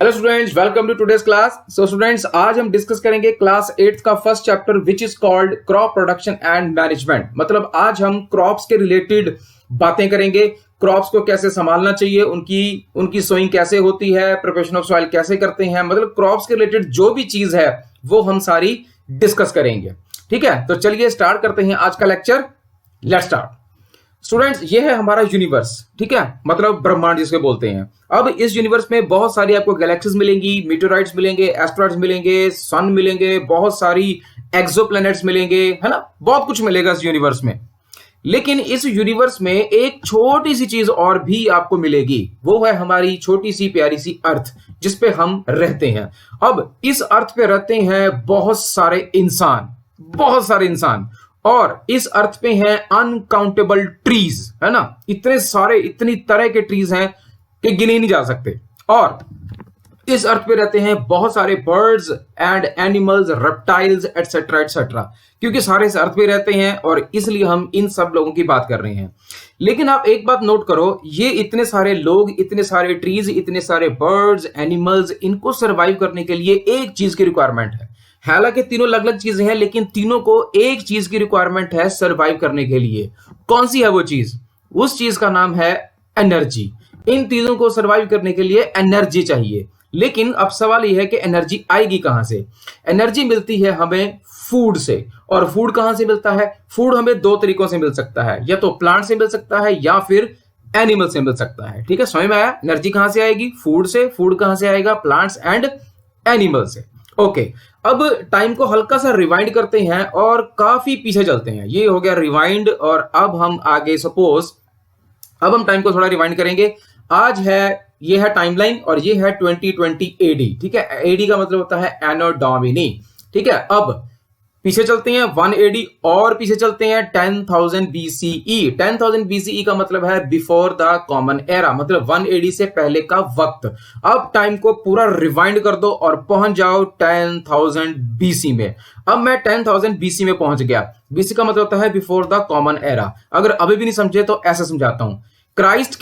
Hello students, welcome to today's class. So students, आज हम discuss करेंगे क्लास 8 का first chapter which is called crop production and management. मतलब आज हम क्रॉप्स के रिलेटेड बातें करेंगे। क्रॉप्स को कैसे संभालना चाहिए, उनकी सोइंग कैसे होती है, प्रिपरेशन ऑफ सॉइल कैसे करते हैं, मतलब क्रॉप्स के रिलेटेड जो भी चीज है वो हम सारी डिस्कस करेंगे। ठीक है, तो चलिए स्टार्ट करते हैं आज का लेक्चर। Let's start. स्टूडेंट्स, ये है हमारा यूनिवर्स। ठीक है, मतलब ब्रह्मांड जिसके बोलते हैं। अब इस यूनिवर्स में बहुत सारी आपको गैलेक्सीज मिलेंगी, मीटेओराइट्स मिलेंगे, एस्ट्रॉइड्स मिलेंगे, सन मिलेंगे, बहुत सारी एक्सोप्लैनेट्स मिलेंगे, है ना, बहुत कुछ मिलेगा इस यूनिवर्स में। लेकिन इस यूनिवर्स में एक छोटी सी चीज और भी आपको मिलेगी, वो है हमारी छोटी सी प्यारी सी अर्थ जिस पे हम रहते हैं। अब इस अर्थ पे रहते हैं बहुत सारे इंसान, और इस अर्थ पे हैं अनकाउंटेबल ट्रीज, है ना, इतनी तरह के ट्रीज हैं कि गिने नहीं जा सकते। और इस अर्थ पे रहते हैं बहुत सारे birds and animals, reptiles etcetera etcetera, क्योंकि सारे इस अर्थ पे रहते हैं और इसलिए हम इन सब लोगों की बात कर रहे हैं। लेकिन आप एक बात नोट करो, ये इतने सारे लोग, इतने सारे ट्रीज, इतने सारे बर्ड्स, एनिमल्स, इनको सर्वाइव करने के लिए एक चीज की रिक्वायरमेंट है। हालांकि तीनों अलग अलग चीजें हैं, लेकिन तीनों को एक चीज की रिक्वायरमेंट है सर्वाइव करने के लिए। कौन सी है वो चीज? उस चीज का नाम है एनर्जी। इन तीनों को सर्वाइव करने के लिए एनर्जी चाहिए। लेकिन अब सवाल यह है कि एनर्जी आएगी कहां से? एनर्जी मिलती है हमें फूड से। और फूड कहां से मिलता है? फूड हमें दो तरीकों से मिल सकता है, या तो प्लांट से मिल सकता है या फिर एनिमल से मिल सकता है। ठीक है, समझ में आया? एनर्जी कहां से आएगी? फूड से। फूड कहां से आएगा? प्लांट्स एंड एनिमल से। ओके, अब टाइम को हल्का सा रिवाइंड करते हैं और काफी पीछे चलते हैं। ये हो गया रिवाइंड, और अब हम आगे अब हम टाइम को थोड़ा रिवाइंड करेंगे। आज है, ये है टाइमलाइन, और ये है 2020 एडी। ठीक है, एडी का मतलब होता है एनो डोमिनी। ठीक है, अब पीछे चलते हैं 1 एडी, और पीछे चलते हैं 10,000 BCE। 10,000 BCE का मतलब है बिफोर द कॉमन एरा, मतलब 1 एडी से पहले का वक्त। अब टाइम को पूरा रिवाइंड कर दो और पहुंच जाओ 10,000 BC में। अब मैं 10,000 BC में पहुंच गया। BC का मतलब होता है बिफोर द कॉमन एरा। अगर अभी भी नहीं समझे तो ऐसे समझाता हूं। क्राइस्ट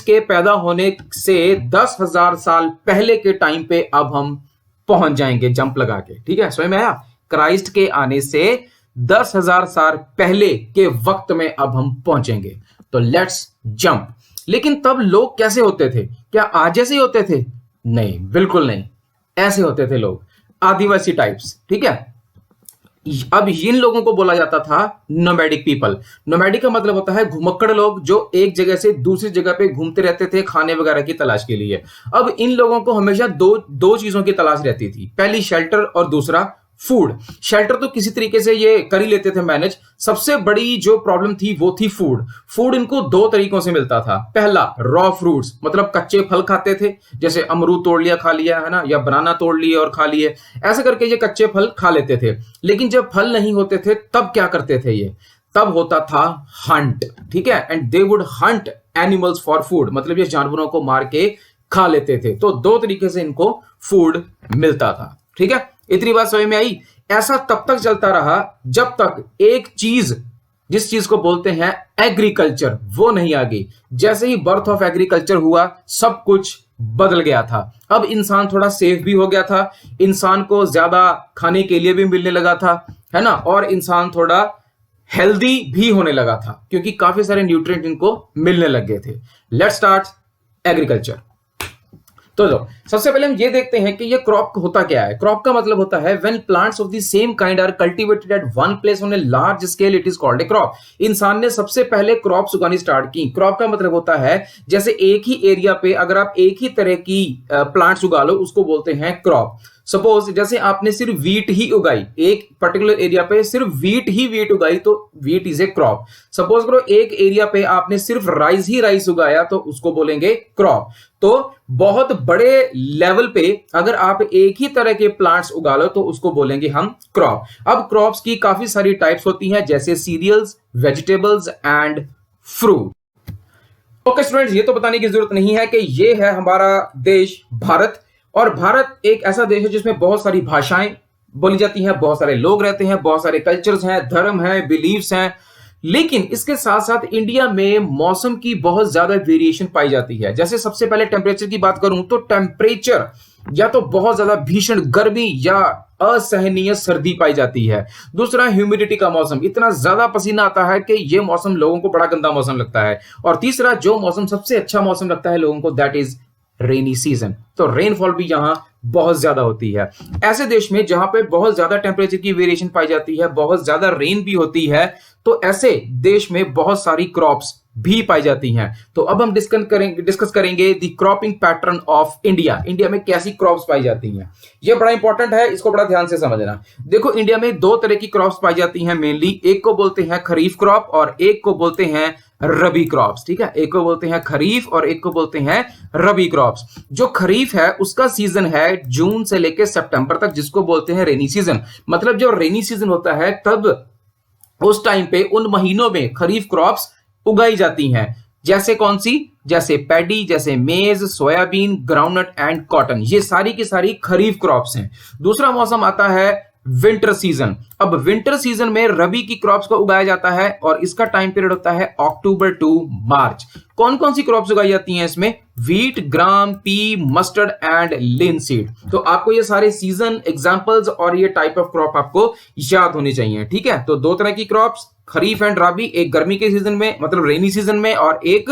के पैदा होने से 10,000 साल पहले के टाइम पे अब हम पहुंच जाएंगे जंप लगा के। ठीक है, समझ में आया? क्राइस्ट के आने से 10,000 साल पहले के वक्त में अब हम पहुंचेंगे। तो लेट्स जंप। लेकिन तब लोग कैसे होते थे? क्या आज जैसे ही होते थे? नहीं, बिल्कुल नहीं। ऐसे होते थे लोग, आदिवासी टाइप्स। ठीक है, अब इन लोगों को बोला जाता था नोमैडिक पीपल। नोमैडिक का मतलब होता है घुमक्कड़ लोग, जो एक जगह से दूसरी जगह पे घूमते रहते थे खाने वगैरह की तलाश के लिए। अब इन लोगों को हमेशा दो चीजों की तलाश रहती थी। पहली शेल्टर और दूसरा फूड। शेल्टर तो किसी तरीके से ये कर ही लेते थे मैनेज। सबसे बड़ी जो प्रॉब्लम थी वो थी फूड। फूड इनको दो तरीकों से मिलता था। पहला, रॉ फ्रूट्स, मतलब कच्चे फल खाते थे, जैसे अमरूद तोड़ लिया खा लिया, है ना, या बनाना तोड़ लिए और खा लिए। ऐसे करके ये कच्चे फल खा लेते थे। लेकिन जब फल नहीं होते थे तब क्या करते थे ये? तब होता था हंट। ठीक है, and they would Hunt animals for food, मतलब ये जानवरों को मार के खा लेते थे। तो दो तरीके से इनको फूड मिलता था। ठीक है, इतनी बात समझ में आई? ऐसा तब तक चलता रहा जब तक एक चीज, जिस चीज को बोलते हैं एग्रीकल्चर, वो नहीं आ गई। जैसे ही बर्थ ऑफ एग्रीकल्चर हुआ, सब कुछ बदल गया था। अब इंसान थोड़ा सेफ भी हो गया था, इंसान को ज्यादा खाने के लिए भी मिलने लगा था, है ना, और इंसान थोड़ा हेल्दी भी होने लगा था क्योंकि काफी सारे न्यूट्रिएंट इनको मिलने लग गए थे। Let's start agriculture. तो सबसे पहले हम ये देखते हैं कि ये क्रॉप होता क्या है। क्रॉप का मतलब होता है when plants of the same kind are cultivated at one place on a large scale, it is called a crop. इंसान ने सबसे पहले क्रॉप्स उगानी स्टार्ट की। क्रॉप का मतलब होता है जैसे एक ही एरिया पे अगर आप एक ही तरह की प्लांट्स उगा लो, उसको बोलते हैं क्रॉप। सपोज जैसे आपने सिर्फ वीट ही उगाई, एक पर्टिकुलर एरिया पे सिर्फ वीट उगाई, तो wheat is a crop. Suppose करो एक एरिया पे आपने सिर्फ राइस उगाया, तो उसको बोलेंगे क्रॉप। तो बहुत बड़े लेवल पे अगर आप एक ही तरह के प्लांट्स उगा लो तो उसको बोलेंगे हम क्रॉप। अब क्रॉप्स की काफी सारी टाइप्स होती हैं, जैसे cereals, vegetables and fruit. Okay students, ये तो बताने की जरूरत नहीं है कि ये है हमारा देश भारत। और भारत एक ऐसा देश है जिसमें बहुत सारी भाषाएं बोली जाती हैं, बहुत सारे लोग रहते हैं, बहुत सारे कल्चर्स हैं, धर्म है, बिलीव्स हैं, लेकिन इसके साथ साथ इंडिया में मौसम की बहुत ज्यादा वेरिएशन पाई जाती है। जैसे सबसे पहले टेम्परेचर की बात करूं तो टेम्परेचर या तो बहुत ज्यादा भीषण गर्मी या असहनीय सर्दी पाई जाती है। दूसरा, ह्यूमिडिटी का मौसम, इतना ज्यादा पसीना आता है कि यह मौसम लोगों को बड़ा गंदा मौसम लगता है। और तीसरा, जो मौसम सबसे अच्छा मौसम लगता है लोगों को, दैट इज रेनी सीजन। तो रेनफॉल भी यहां बहुत ज्यादा होती है। ऐसे देश में जहां पे बहुत ज्यादा टेम्परेचर की वेरिएशन पाई जाती है, बहुत ज्यादा रेन भी होती है, तो ऐसे देश में बहुत सारी क्रॉप्स भी पाई जाती हैं। तो अब हम डिस्कस करेंगे the cropping pattern of India. India में कैसी क्रॉप्स पाई जाती हैं, ये बड़ा इंपॉर्टेंट है, इसको बड़ा ध्यान से समझना। देखो, इंडिया में दो तरह की क्रॉप्स पाई जाती हैं मेनली। एक को बोलते हैं खरीफ क्रॉप और एक को बोलते हैं रबी क्रॉप्स। ठीक है, एक को बोलते हैं खरीफ और एक को बोलते हैं रबी क्रॉप्स। जो खरीफ है उसका सीजन है जून से लेकर सितंबर तक, जिसको बोलते हैं रेनी सीजन। मतलब जब रेनी सीजन होता है तब उस टाइम पे उन महीनों में खरीफ क्रॉप्स उगाई जाती हैं। जैसे कौन सी? जैसे पैडी, जैसे मेज, सोयाबीन, ग्राउंडनट एंड कॉटन, ये सारी की सारी खरीफ क्रॉप्स हैं। दूसरा मौसम आता है विंटर सीजन। अब विंटर सीजन में रबी की क्रॉप्स को उगाया जाता है और इसका टाइम पीरियड होता है अक्टूबर टू मार्च। कौन कौन सी क्रॉप्स उगाई जाती हैं इसमें? Wheat, gram, P, mustard and linseed. तो आपको ये सारे सीजन एग्जांपल्स और ये टाइप ऑफ क्रॉप आपको याद होनी चाहिए। ठीक है, तो दो तरह की क्रॉप्स, खरीफ एंड रबी, एक गर्मी के सीजन में मतलब रेनी सीजन में और एक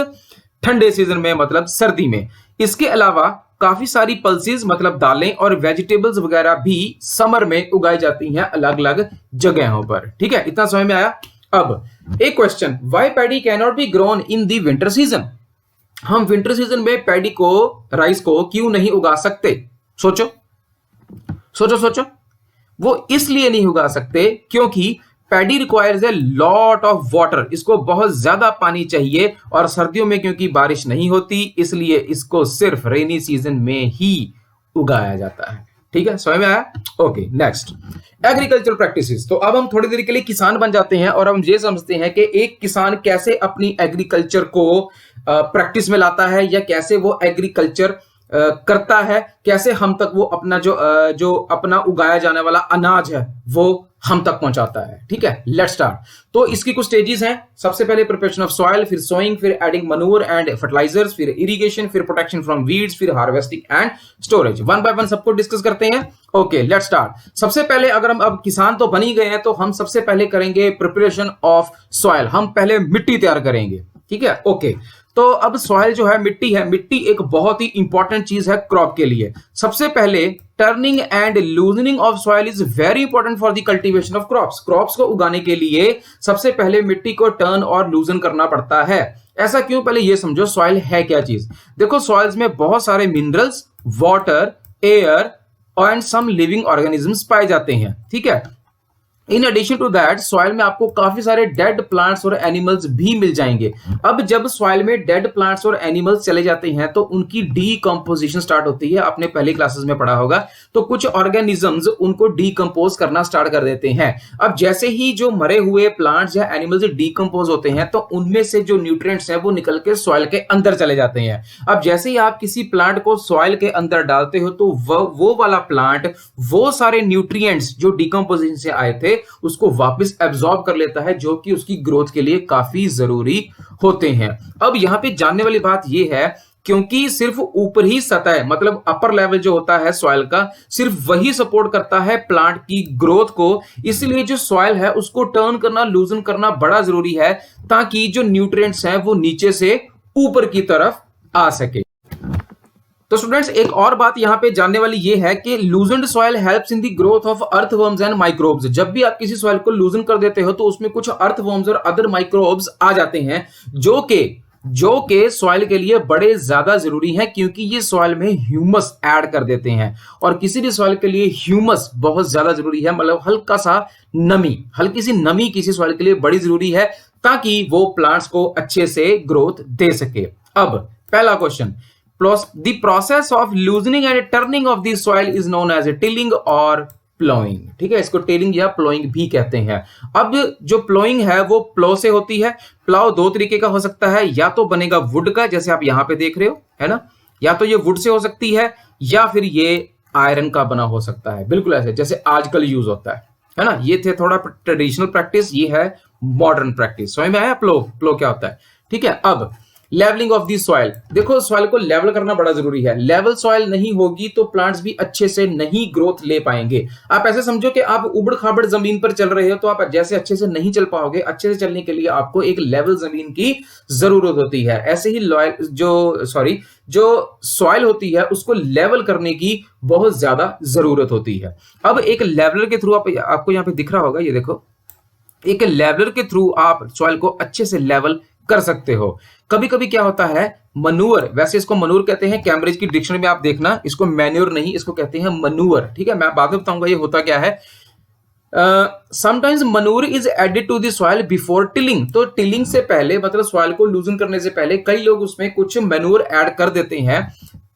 ठंडे सीजन में मतलब सर्दी में। इसके अलावा काफी सारी पल्सेस मतलब दालें और वेजिटेबल्स वगैरह भी समर में उगाई जाती हैं अलग अलग जगहों पर। ठीक है, इतना समझ में आया? अब एक question, why paddy can not be grown in the winter season? हम विंटर सीजन में पैडी को, राइस को क्यों नहीं उगा सकते? सोचो सोचो सोचो। वो इसलिए नहीं उगा सकते क्योंकि paddy requires a lot of water, इसको बहुत ज्यादा पानी चाहिए और सर्दियों में क्योंकि बारिश नहीं होती इसलिए इसको सिर्फ रेनी सीजन में ही उगाया जाता है। ठीक है, समझ में आया? Okay, next, agriculture practices. तो अब हम थोड़ी देर के लिए किसान बन जाते हैं और हम ये समझते हैं कि एक किसान कैसे अपनी एग्रीकल्चर को प्रैक्टिस में लाता है या कैसे वो एग्रीकल्चर करता है, कैसे हम तक वो अपना जो अपना उगाया जाने वाला अनाज है वो हम तक पहुंचाता है। ठीक है, लेट्स स्टार्ट। तो इसकी कुछ स्टेजेस हैं। सबसे पहले प्रिपरेशन ऑफ सॉइल, फिर सोइंग, फिर एडिंग मनूर एंड फर्टिलाइजर्स, फिर इरिगेशन, फिर प्रोटेक्शन फ्रॉम वीड्स, फिर harvesting and storage. One by one सबको डिस्कस करते हैं। Okay, let's start. सबसे पहले अगर हम अब किसान तो बन ही गए हैं तो हम सबसे पहले करेंगे प्रिपरेशन ऑफ सॉइल। हम पहले मिट्टी तैयार करेंगे। ठीक है, ओके। तो अब सॉइल जो है, मिट्टी है, मिट्टी एक बहुत ही इंपॉर्टेंट चीज है क्रॉप के लिए। सबसे पहले turning and loosening of soil is very important for the cultivation of crops. Crops को उगाने के लिए सबसे पहले मिट्टी को टर्न और लूजन करना पड़ता है। ऐसा क्यों? पहले ये समझो सॉइल है क्या चीज। देखो, सॉइल्स में बहुत सारे minerals, water, air and some living organisms पाए जाते हैं। ठीक है, in addition to that soil में आपको काफी सारे डेड प्लांट्स और एनिमल्स भी मिल जाएंगे। अब जब सॉइल में डेड प्लांट्स और एनिमल्स चले जाते हैं तो उनकी डीकंपोजिशन स्टार्ट होती है। आपने पहले क्लासेस में पढ़ा होगा। तो कुछ ऑर्गेनिजम्स उनको डीकंपोज करना स्टार्ट कर देते हैं। अब जैसे ही जो मरे हुए प्लांट्स या एनिमल्स डीकंपोज होते हैं तो उनमें से जो न्यूट्रिएंट्स हैं वो निकल के सॉइल के अंदर चले जाते हैं। अब जैसे ही आप किसी प्लांट को सॉइल के अंदर डालते हो तो वो वाला प्लांट वो सारे न्यूट्रिएंट्स जो डीकंपोजिशन से आए थे उसको वापस एब्जॉर्ब कर लेता है, जो कि उसकी ग्रोथ के लिए काफी जरूरी होते हैं। अब यहां पे जानने वाली बात यह है, क्योंकि सिर्फ ऊपर ही सतह मतलब अपर लेवल जो होता है सॉइल का, सिर्फ वही सपोर्ट करता है प्लांट की ग्रोथ को, इसलिए जो सॉइल है उसको टर्न करना, लूजन करना बड़ा जरूरी है ताकि जो न्यूट्रिएंट्स हैं वो नीचे से ऊपर की तरफ आ सके। तो स्टूडेंट्स, एक और बात यहां पे जानने वाली ये है कि loosened soil helps in the growth of earthworms and microbes. जब भी आप किसी सॉइल को लूजन कर देते हो तो उसमें कुछ अर्थवर्म्स और अदर माइक्रोब्स आ जाते हैं जो के सॉइल के लिए बड़े ज्यादा जरूरी हैं, क्योंकि ये सॉइल में ह्यूमस ऐड कर देते हैं। और किसी भी सॉइल के लिए ह्यूमस बहुत ज्यादा जरूरी है, मतलब हल्की सी नमी किसी सॉइल के लिए बड़ी जरूरी है ताकि वो प्लांट्स को अच्छे से ग्रोथ दे सके। अब पहला question, the process of loosening and turning of the soil is known as a tilling or plowing। ठीक है, इसको टिलिंग या प्लोइंग भी कहते हैं। अब जो प्लोइंग है वो प्लो से होती है। प्लाव दो तरीके का हो सकता है, या तो बनेगा वुड का, जैसे आप यहां पे देख रहे हो, है ना, या तो ये वुड से हो सकती है या फिर ये आयरन का बना हो सकता है, बिल्कुल ऐसे जैसे आजकल यूज होता है ना। ये थे थोड़ा ट्रेडिशनल प्रैक्टिस, ये है मॉडर्न प्रैक्टिस। समझ में आया प्लो प्लो क्या होता है? ठीक है। अब लेवलिंग ऑफ दी सॉइल, देखो सॉइल को लेवल करना बड़ा जरूरी है। लेवल सॉइल नहीं होगी तो प्लांट्स भी अच्छे से नहीं ग्रोथ ले पाएंगे। आप ऐसे समझो कि आप उबड़ खाबड़ जमीन पर चल रहे हो तो आप जैसे अच्छे से नहीं चल पाओगे। अच्छे से चलने के लिए आपको एक लेवल जमीन की जरूरत होती है। ऐसे ही जो सॉइल होती है उसको लेवल करने की बहुत ज्यादा जरूरत होती है। अब एक लेवलर के थ्रू आपको यहाँ पे दिख रहा होगा, ये देखो, एक लेवलर के थ्रू आप सॉइल को अच्छे से लेवल कर सकते हो। कभी कभी क्या होता है, मनूअर, वैसे इसको मनूर कहते हैं, कैम्ब्रिज की डिक्शनरी में आप देखना, इसको मैन्योर नहीं, इसको कहते हैं मनूअर। ठीक है, मैं बाद में बताऊंगा ये होता क्या है। Sometimes manure is added to the soil before tilling, तो टिलिंग से पहले मतलब सॉइल को लूजन करने से पहले कई लोग उसमें कुछ मनूर ऐड कर देते हैं।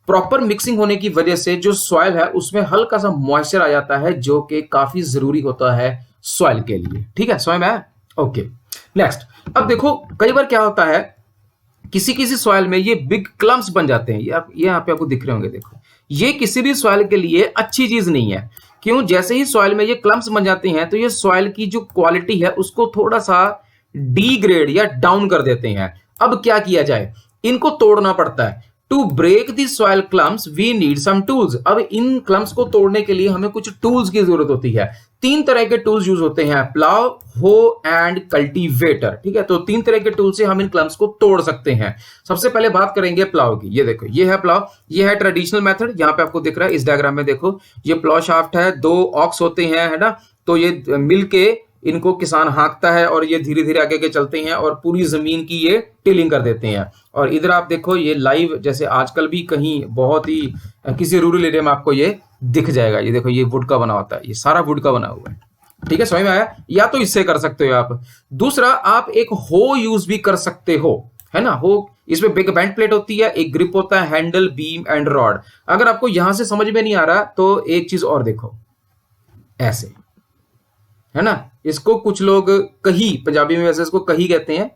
प्रॉपर मिक्सिंग होने की वजह से जो सॉइल है उसमें हल्का सा मॉइस्चर आ जाता है, जो कि काफी जरूरी होता है सॉइल के लिए। ठीक है, समझ में आया? Okay, next. अब देखो कई बार क्या होता है, किसी किसी सॉइल में ये बिग क्लम्प्स बन जाते हैं। ये यहाँ पे आपको दिख रहे होंगे, देखो, ये किसी भी सॉइल के लिए अच्छी चीज नहीं है। क्यों? जैसे ही सॉइल में ये क्लम्प्स बन जाते हैं तो ये सॉइल की जो क्वालिटी है उसको थोड़ा सा डीग्रेड या डाउन कर देते हैं। अब क्या किया जाए, इनको तोड़ना पड़ता है। To break the soil clumps we need some tools. अब इन क्लम्प्स को तोड़ने के लिए हमें कुछ टूल्स की जरूरत होती है। 3 तरह के टूल्स यूज होते हैं, प्लाव, हो एंड कल्टीवेटर। ठीक है, तो 3 तरह के टूल से हम इन क्लम्प्स को तोड़ सकते हैं। सबसे पहले बात करेंगे प्लाव की। ये देखो, ये है प्लाव, ये है ट्रेडिशनल मेथड। यहाँ पे आपको दिख रहा है इस डायग्राम में, देखो ये प्लाव शाफ्ट है, 2 ऑक्स होते हैं, है ना। तो ये मिल के इनको किसान हाँकता है और ये धीरे धीरे आगे के चलते हैं और पूरी जमीन की ये टिलिंग कर देते हैं। और इधर आप देखो ये लाइव, जैसे आजकल भी कहीं बहुत ही किसी रूरल एरिया में आपको ये दिख जाएगा। ये देखो, ये वुड का बना होता है, ये सारा वुड का बना हुआ है। ठीक है, समझ में आया? या तो इससे कर सकते हो आप। दूसरा, आप एक हो यूज भी कर सकते हो, है ना। हो, इसमें बिग बेंड प्लेट होती है, एक ग्रिप होता है, हैंडल, बीम एंड रॉड। अगर आपको यहां से समझ में नहीं आ रहा तो एक चीज और देखो, ऐसे, है ना। इसको कुछ लोग कही, पंजाबी में वैसे इसको कही कहते हैं,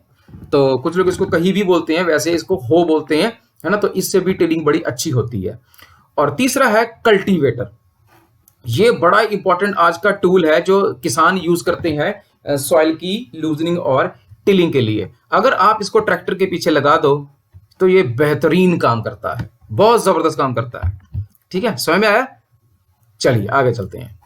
तो कुछ लोग इसको कही भी बोलते हैं, वैसे इसको हो बोलते हैं, है ना। तो इससे भी टिलिंग बड़ी अच्छी होती है। और तीसरा है कल्टीवेटर। ये बड़ा इंपॉर्टेंट आज का टूल है जो किसान यूज करते हैं सॉइल की लूजनिंग और टिलिंग के लिए। अगर आप इसको ट्रैक्टर के पीछे लगा दो तो ये बेहतरीन काम करता है, बहुत जबरदस्त काम करता है। ठीक है, समझ में आया? चलिए आगे चलते हैं।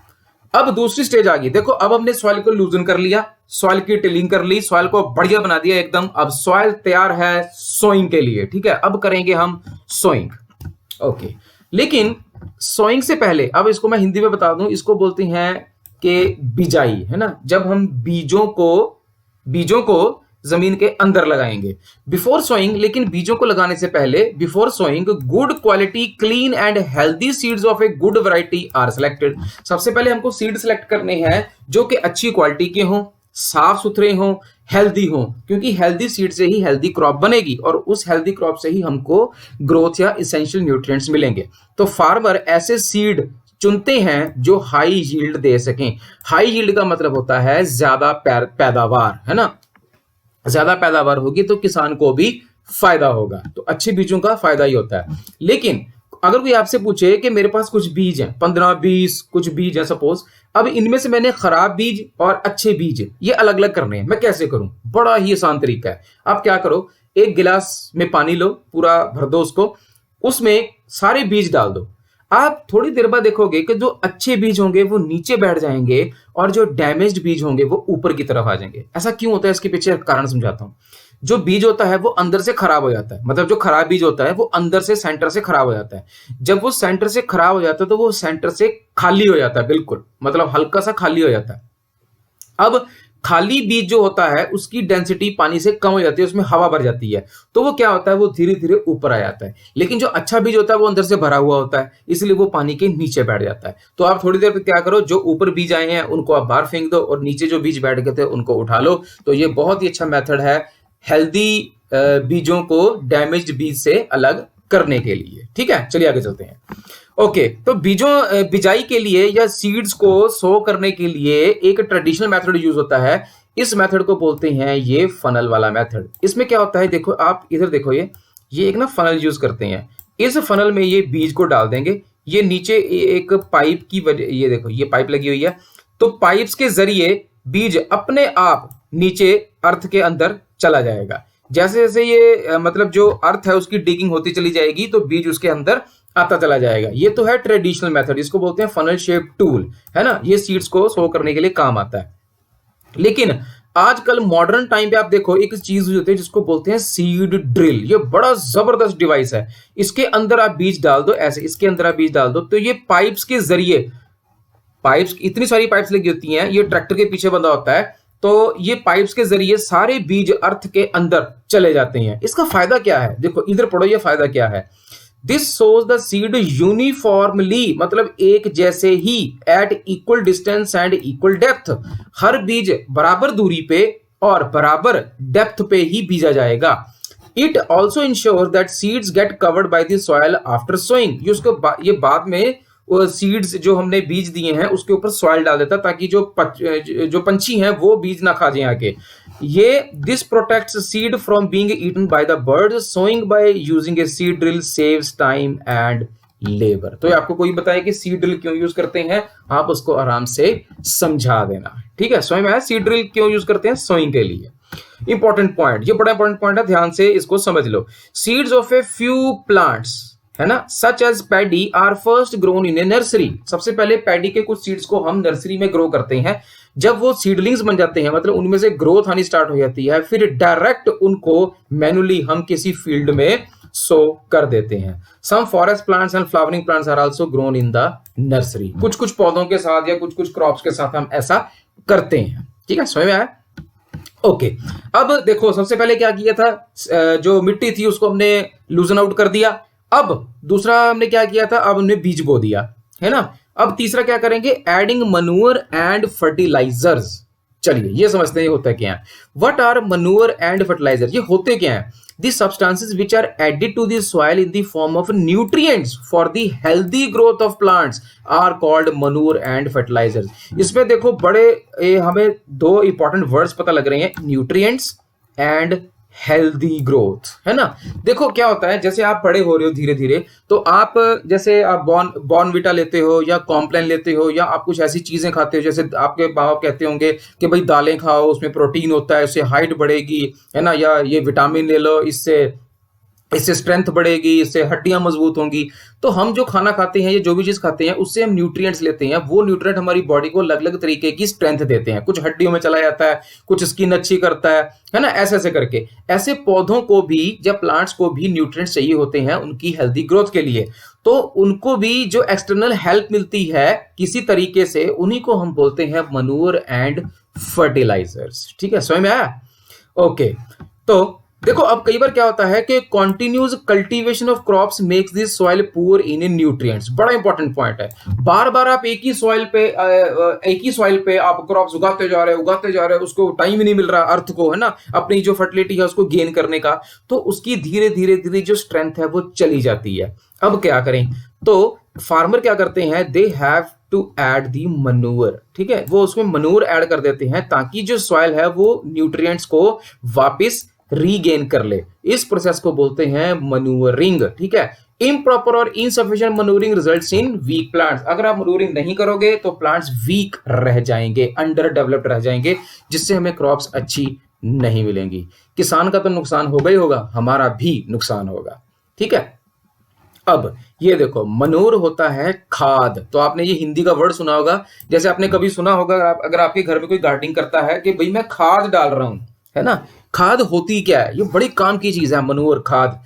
अब दूसरी स्टेज आ गई। देखो, अब हमने सॉइल को लूजन कर लिया, सॉइल की टिलिंग कर ली, सॉइल को बढ़िया बना दिया एकदम। अब सॉइल तैयार है सोइंग के लिए। ठीक है, अब करेंगे हम सोइंग। ओके, लेकिन सोइंग से पहले, अब इसको मैं हिंदी में बता दूं, इसको बोलते हैं कि बिजाई, है ना। जब हम बीजों को जमीन के अंदर लगाएंगे बिफोर सोइंग। लेकिन बीजों को लगाने से पहले, before sowing, good quality, clean and healthy seeds of a good variety are selected. सबसे पहले हमको सीड सिलेक्ट करने हैं जो कि अच्छी क्वालिटी के हों, साफ सुथरे हों, हेल्दी हों, क्योंकि हेल्दी सीड से ही हेल्दी क्रॉप बनेगी और उस हेल्दी क्रॉप से ही हमको ग्रोथ या इसेंशियल न्यूट्रिएंट्स मिलेंगे। तो फार्मर ऐसे सीड चुनते हैं जो हाई यील्ड दे सकें। हाई यील्ड का मतलब होता है ज्यादा पैदावार, है ना। ज्यादा पैदावार होगी तो किसान को भी फायदा होगा, तो अच्छे बीजों का फायदा ही होता है। लेकिन अगर कोई आपसे पूछे कि मेरे पास कुछ बीज हैं, 15-20 कुछ बीज है सपोज, अब इनमें से मैंने खराब बीज और अच्छे बीज ये अलग अलग करने हैं, मैं कैसे करूं? बड़ा ही आसान तरीका है। आप क्या करो, एक गिलास में पानी लो, पूरा भर दो उसको, उसमें सारे बीज डाल दो। आप थोड़ी देर बाद देखोगे कि जो अच्छे बीज होंगे वो नीचे बैठ जाएंगे और जो डैमेज्ड बीज होंगे वो ऊपर की तरफ आ जाएंगे। ऐसा क्यों होता है, इसके पीछे कारण समझाता हूं। जो बीज होता है वो अंदर से खराब हो जाता है, मतलब जो खराब बीज होता है वो अंदर से, सेंटर से खराब हो जाता है। जब वो सेंटर से खराब हो जाता है तो वो सेंटर से खाली हो जाता है, बिल्कुल, मतलब हल्का सा खाली हो जाता है। अब खाली बीज जो होता है उसकी डेंसिटी पानी से कम हो जाती है, उसमें हवा भर जाती है, तो वो क्या होता है, वो धीरे धीरे ऊपर आ जाता है। लेकिन जो अच्छा बीज होता है वो अंदर से भरा हुआ होता है, इसलिए वो पानी के नीचे बैठ जाता है। तो आप थोड़ी देर पे क्या करो, जो ऊपर बीज आए हैं उनको आप बाहर फेंक दो और नीचे जो बीज बैठ गए थे उनको उठा लो। तो ये बहुत ही अच्छा मेथड है हेल्दी बीजों को डैमेज्ड बीज से अलग करने के लिए। ठीक है, चलिए आगे चलते हैं। ओके, तो बिजाई के लिए या सीड्स को सो करने के लिए एक ट्रेडिशनल मेथड यूज होता है। इस मेथड को बोलते हैं ये फनल वाला मेथड। इसमें क्या होता है, देखो आप इधर देखो, ये एक ना फनल यूज करते हैं। इस फनल में ये बीज को डाल देंगे, ये नीचे एक पाइप की वजह, ये देखो ये पाइप लगी हुई है, तो पाइप्स के जरिए बीज अपने आप नीचे अर्थ के अंदर चला जाएगा। जैसे जैसे ये मतलब जो अर्थ है उसकी डिगिंग होती चली जाएगी तो बीज उसके अंदर आता चला जाएगा। ये तो है ट्रेडिशनल मेथड, इसको बोलते हैं फनल शेप टूल, है ना। ये सीड्स को सो करने के लिए काम आता है। लेकिन आजकल मॉडर्न टाइम पे आप देखो एक चीज होती है जिसको बोलते हैं सीड ड्रिल। ये बड़ा जबरदस्त डिवाइस है। इसके अंदर आप बीज डाल दो, ऐसे इसके अंदर आप बीज डाल दो तो ये पाइप्स के जरिए, पाइप्स इतनी सारी पाइप्स लगी होती हैं, ये ट्रैक्टर के पीछे बंधा होता है, तो ये पाइप्स के जरिए सारे बीज अर्थ के अंदर चले जाते हैं। इसका फायदा क्या है, देखो इधर पढ़ो, ये फायदा क्या है। This sows the seed uniformly, मतलब एक जैसे ही, at equal distance and equal depth, हर बीज बराबर दूरी पे और बराबर डेप्थ पे ही बीजा जाएगा। It also ensure that seeds get covered by the soil after sowing. ये बाद में सीड्स जो हमने बीज दिए हैं उसके ऊपर सॉइल डाल देता ताकि जो पंछी हैं वो बीज ना खा जाए आके। ये this protects seed from being eaten by the birds. Sowing by using a seed drill saves time and labour. तो आपको कोई बताए कि सीड ड्रिल क्यों यूज करते हैं, आप उसको आराम से समझा देना, ठीक है। सोइंग में सीड ड्रिल क्यों यूज करते हैं, सोइंग के लिए। इंपॉर्टेंट पॉइंट, ये बड़ा इंपॉर्टेंट पॉइंट है, ध्यान से इसको समझ लो। Seeds of a few plants, है ना, such as paddy are first grown in a nursery. सबसे पहले पैडी के कुछ सीड्स को हम नर्सरी में ग्रो करते हैं। जब वो सीडलिंग्स बन जाते हैं, मतलब उनमें से ग्रोथ आनी स्टार्ट हो जाती है, फिर डायरेक्ट उनको मैनुअली हम किसी फील्ड में सो कर देते हैं। Some forest plants and flowering plants are also grown in the nursery. कुछ कुछ पौधों के साथ या कुछ कुछ क्रॉप्स के साथ हम ऐसा करते हैं, ठीक है, समझ में आया। ओके, अब देखो सबसे पहले क्या किया था, जो मिट्टी थी उसको हमने लूजन आउट कर दिया। अब दूसरा हमने क्या किया था, अब हमने बीज बो दिया, है ना। अब तीसरा क्या करेंगे, एडिंग मनूर एंड फर्टिलाइजर्स। चलिए ये समझते हैं होता क्या है। What are manure and fertiliser, ये होते क्या है, the substances which are added to the soil in the form of nutrients for the healthy growth of plants are called manure and fertilisers. इसमें देखो बड़े हमें दो इंपॉर्टेंट वर्ड्स पता लग रहे हैं, न्यूट्रिएंट्स एंड हेल्दी ग्रोथ, है ना। देखो क्या होता है, जैसे आप बड़े हो रहे हो धीरे धीरे, तो आप जैसे आप बॉर्नविटा लेते हो या कॉम्प्लान लेते हो या आप कुछ ऐसी चीजें खाते हो, जैसे आपके माँ बाप कहते होंगे कि भाई दालें खाओ, उसमें प्रोटीन होता है, उससे हाइट बढ़ेगी, है ना, या ये विटामिन ले लो, इससे स्ट्रेंथ बढ़ेगी, इससे हड्डियां मजबूत होंगी। तो हम जो खाना खाते हैं या जो भी चीज खाते हैं उससे हम न्यूट्रिएंट्स लेते हैं। वो न्यूट्रिएंट हमारी बॉडी को अलग अलग तरीके की स्ट्रेंथ देते हैं, कुछ हड्डियों में चला जाता है, कुछ स्किन अच्छी करता है ना, ऐसे ऐसे करके। ऐसे पौधों को भी या प्लांट्स को भी न्यूट्रिएंट्स चाहिए होते हैं उनकी हेल्दी ग्रोथ के लिए। तो उनको भी जो एक्सटर्नल हेल्प मिलती है किसी तरीके से, उन्हीं को हम बोलते हैं मनूर एंड फर्टिलाइजर्स, ठीक है, समझ में आया। ओके, तो देखो अब कई बार क्या होता है कि continuous cultivation of crops makes this soil poor in nutrients. बड़ा इंपॉर्टेंट पॉइंट है। बार बार आप एक ही सॉइल पे आप क्रॉप्स उगाते जा रहे हो, उसको टाइम ही नहीं मिल रहा अर्थ को, है ना, अपनी जो फर्टिलिटी है उसको गेन करने का, तो उसकी धीरे धीरे धीरे जो स्ट्रेंथ है वो चली जाती है। अब क्या करें, तो फार्मर क्या करते हैं, they have to add the manure, ठीक है, वो उसमें मनूर ऐड कर देते हैं ताकि जो सॉइल है वो न्यूट्रिएंट्स को वापस रीगेन कर ले। इस प्रोसेस को बोलते हैं मनूरिंग, ठीक है। इम्प्रॉपर और insufficient manuring results in weak plants. अगर आप मनूरिंग नहीं करोगे तो प्लांट्स वीक रह जाएंगे, अंडर डेवलप्ड रह जाएंगे, जिससे हमें क्रॉप्स अच्छी नहीं मिलेंगी। किसान का तो नुकसान होगा ही होगा, हमारा भी नुकसान होगा, ठीक है। अब ये देखो, मनूर होता है खाद। तो आपने ये हिंदी का वर्ड सुना होगा, जैसे आपने कभी सुना होगा अगर आपके घर में कोई गार्डनिंग करता है कि भाई मैं खाद डाल रहा हूं, है ना। खाद होती क्या है, ये बड़ी काम की चीज है मनूर, खाद।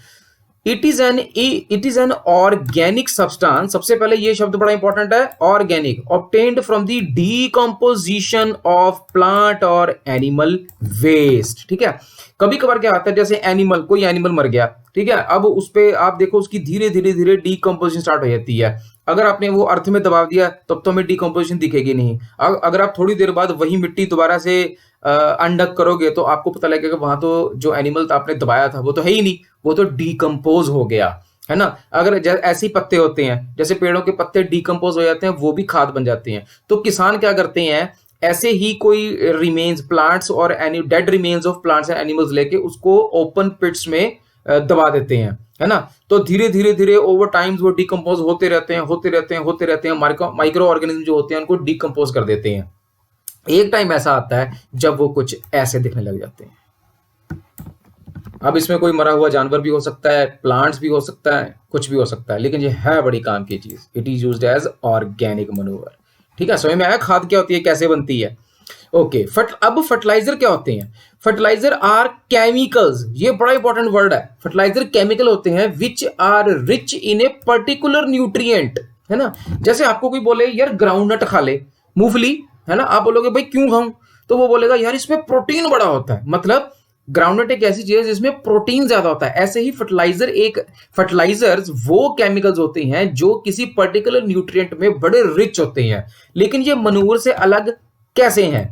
It is an organic substance. सबसे पहले ये शब्द बड़ा इंपॉर्टेंट है, organic, obtained from the decomposition of plant और एनिमल वेस्ट, ठीक है। कभी कभार क्या आता है, जैसे कोई एनिमल मर गया, ठीक है, अब उस पे आप देखो उसकी धीरे धीरे धीरे डीकंपोजिशन स्टार्ट हो जाती है। अगर आपने वो अर्थ में दबा दिया तब तो हमें डीकंपोजिशन दिखेगी नहीं। अगर आप थोड़ी देर बाद वही मिट्टी दोबारा से अनडक करोगे तो आपको पता लगेगा वहां तो जो एनिमल आपने दबाया था वो तो है ही नहीं, वो तो डीकंपोज हो गया, है ना। अगर ऐसे ही पत्ते होते हैं, जैसे पेड़ों के पत्ते डीकंपोज हो जाते हैं, वो भी खाद बन जाते हैं। तो किसान क्या करते हैं, ऐसे ही कोई रिमेन्स प्लांट्स और dead remains of plants and animals लेके उसको ओपन पिट्स में दबा देते हैं, है ना। तो धीरे धीरे धीरे ओवर टाइम्स वो डीकंपोज होते रहते हैं, माइक्रो ऑर्गेनिज्म जो होते हैं उनको डीकंपोज कर देते हैं। एक टाइम ऐसा आता है जब वो कुछ ऐसे दिखने लग जाते हैं। अब इसमें कोई मरा हुआ जानवर भी हो सकता है, प्लांट्स भी हो सकता है, कुछ भी हो सकता है, लेकिन ये है बड़ी काम की चीज। It is used as organic manure. ठीक है, समझ में आया खाद क्या होती है, कैसे बनती है। ओके, अब फर्टिलाइजर क्या होते हैं? फर्टिलाइजर आर केमिकल्स, ये बड़ा इंपॉर्टेंट वर्ड है। फर्टिलाइजर केमिकल होते हैं which are rich in a particular nutrient, है ना। जैसे आपको कोई बोले यार ग्राउंडनट खा ले, मूंगफली, है ना, आप बोलोगे भाई क्यों खाऊं, तो वो बोलेगा यार इसमें प्रोटीन बड़ा होता है। मतलब ग्राउंडनट एक ऐसी चीज है जिसमें प्रोटीन ज्यादा होता है। ऐसे ही फर्टिलाइजर्स वो केमिकल्स होते हैं जो किसी पर्टिकुलर न्यूट्रिएंट में बड़े रिच होते हैं। लेकिन ये मनूर से अलग कैसे हैं?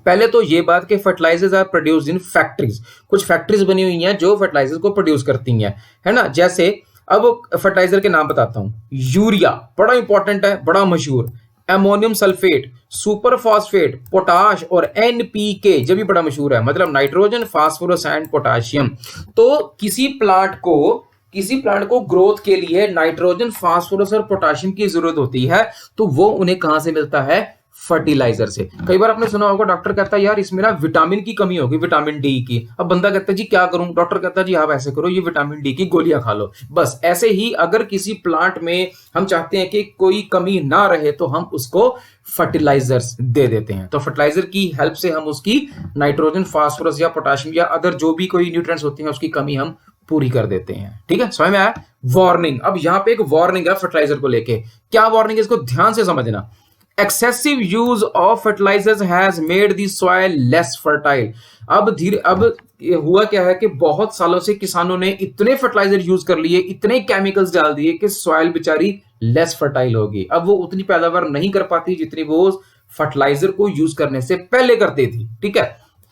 पहले तो ये बात कि fertilisers are produced in factories. कुछ फैक्ट्रीज बनी हुई हैं जो फर्टिलाइजर्स को प्रोड्यूस करती हैं, है ना। जैसे अब फर्टिलाइजर के नाम बताता हूं। यूरिया बड़ा इंपॉर्टेंट है, बड़ा मशहूर। Ammonium sulphate, super phosphate, potash और एनपीके, जब भी बड़ा मशहूर है, मतलब नाइट्रोजन, फास्फोरस एंड पोटाशियम। तो किसी प्लांट को ग्रोथ के लिए नाइट्रोजन, फास्फोरस और पोटाशियम की जरूरत होती है। तो वो उन्हें कहां से मिलता है? फर्टिलाइजर से। कई बार आपने सुना होगा डॉक्टर कहता है यार इसमें ना विटामिन की कमी होगी, विटामिन डी की। अब बंदा कहता है जी क्या करूं? डॉक्टर कहता है जी आप ऐसे करो, ये विटामिन डी की गोलियां खा लो। बस ऐसे ही अगर किसी प्लांट में हम चाहते हैं कि कोई कमी ना रहे तो हम उसको फर्टिलाइजर्स दे देते हैं। तो फर्टिलाइजर की हेल्प से हम उसकी नाइट्रोजन, फास्फोरस या पोटाशियम या अदर जो भी कोई न्यूट्रिएंट्स होती हैं उसकी कमी हम पूरी कर देते हैं। ठीक है, समझ में आया? वार्निंग, अब यहां पे एक वार्निंग है फर्टिलाइजर को लेके। क्या वार्निंग है, इसको ध्यान से समझना। Excessive use of fertilizers has made the soil less fertile। अब ये हुआ क्या है कि बहुत सालों से किसानों ने इतने फर्टिलाइजर यूज कर लिए, इतने केमिकल्स डाल दिए कि सॉइल बेचारी लेस फर्टाइल होगी। अब वो उतनी पैदावार नहीं कर पाती जितनी वो फर्टिलाइजर को यूज करने से पहले करती थी। ठीक है।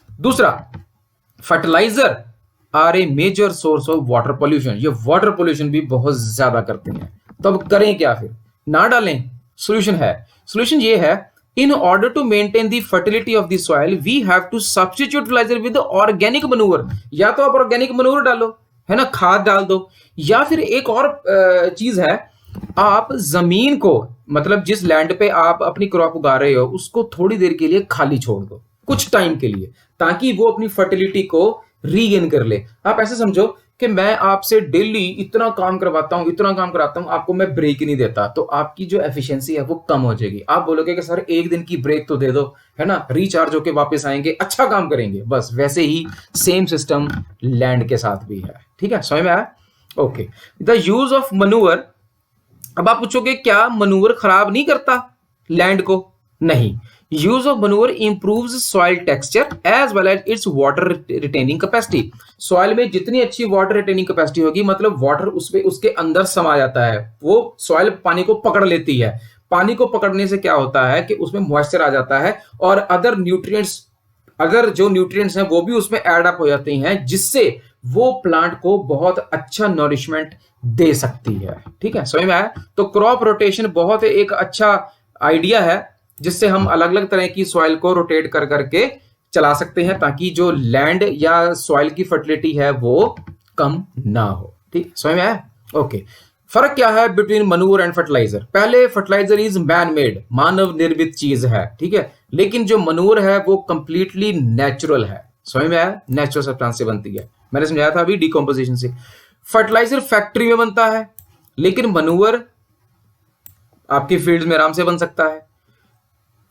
दूसरा, fertiliser are a major source of water pollution. ये वाटर पोल्यूशन भी बहुत ज्यादा करते हैं। तो अब करें क्या फिर? ना डालें? सोल्यूशन है। सोल्यूशन ये है, in order to maintain the fertility of the soil we have to substitute fertiliser with organic manure. या तो आप ऑर्गेनिक मनूवर डालो, है ना, खाद डाल दो, या फिर एक और चीज है, आप जमीन को, मतलब जिस लैंड पे आप अपनी क्रॉप उगा रहे हो उसको थोड़ी देर के लिए खाली छोड़ दो, कुछ टाइम के लिए, ताकि वो अपनी फर्टिलिटी को रीगेन कर ले। आप ऐसे समझो कि मैं आपसे डेली इतना काम कराता हूं, आपको मैं ब्रेक ही नहीं देता, तो आपकी जो एफिशिएंसी है वो कम हो जाएगी। आप बोलोगे कि सर एक दिन की ब्रेक तो दे दो, है ना, रिचार्ज होके वापस आएंगे, अच्छा काम करेंगे। बस वैसे ही सेम सिस्टम लैंड के साथ भी है। ठीक है, समझ में आया? Okay, the use of manoeuvre. अब आप पूछोगे क्या मनूवर खराब नहीं करता लैंड को? नहीं। Use of manure improves soil texture as well as its water retaining capacity. Soil में जितनी अच्छी वाटर रिटेनिंग कैपेसिटी होगी, मतलब वाटर उसके अंदर समा जाता है, वो सॉइल पानी को पकड़ लेती है। पानी को पकड़ने से क्या होता है कि उसमें मॉइस्चर आ जाता है और अदर जो न्यूट्रिएंट्स हैं वो भी उसमें एड अप हो जाते हैं, जिससे वो प्लांट को बहुत अच्छा नरिशमेंट दे सकती है। ठीक है, समझ में आया? तो क्रॉप रोटेशन बहुत एक अच्छा आइडिया है जिससे हम अलग अलग तरह की सॉइल को रोटेट कर करके चला सकते हैं, ताकि जो लैंड या सॉइल की फर्टिलिटी है वो कम ना हो। ठीक, समझ में आया? ओके, फर्क क्या है बिटवीन मनूर एंड फर्टिलाइजर? पहले फर्टिलाइजर इज मैन मेड, मानव निर्मित चीज है, ठीक है, लेकिन जो मनूर है वो कंप्लीटली नेचुरल है। समझ में आया? नेचुरल सब्सटेंस से बनती है, मैंने समझाया था अभी डिकम्पोजिशन से। फर्टिलाइजर फैक्ट्री में बनता है, लेकिन मनूर आपकी फील्ड में आराम से बन सकता है।